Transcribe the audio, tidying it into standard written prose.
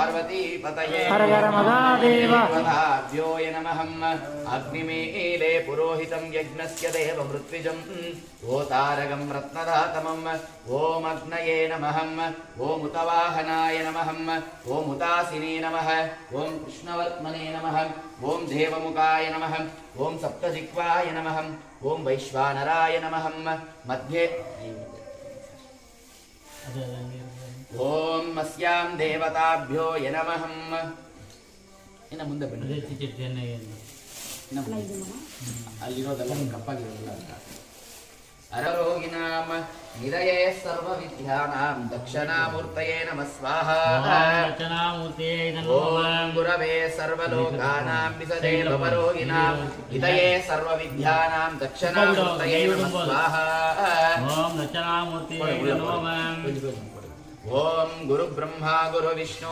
पार्वतीपतये हर हर महादेव देवताभ्योऽय नमः अग्निमीले पुरोहितं यज्ञस्य देवमृत्विजं ओतारकं रत्नदातमं ॐ अग्नये नमः ॐ उतवाहनाय नमः ॐ उदासिने नमः ॐ कृष्णवर्त्मने नमः ॐ देवमुखाय नमः ॐ सप्तजिह्वाय नमः ॐ वैश्वानराय नमः मध्ये ॐ अस्यां देवताभ्यो नमः ಇನ್ನು ಮುಂದೆ ಬನ್ನಿ ಅಲ್ಲಿರೋದೆಲ್ಲ ಕಪ್ಪಾಗಿರೋದಿಲ್ಲ ಅರರೋಗಿನಾಂ ನಿರಯೇ ಸರ್ವವಿದ್ಯಾನಾಂ ದಕ್ಷಿಣಾಮೂರ್ತಯೇ ನಮಃ ಸ್ವಾಹಾ ಓಂ ಗುರವೇ ಸರ್ವಲೋಕಾನಾಂ ವಿಸದೇ ಭವರೋಗಿನಾಂ ನಿರಯೇ ಸರ್ವವಿದ್ಯಾನಾಂ ದಕ್ಷಿಣಾಮೂರ್ತಯೇ ನಮಃ ಸ್ವಾಹಾ ಓಂ ಗುರು ಬ್ರಹ್ಮ ಗುರು ವಿಷ್ಣು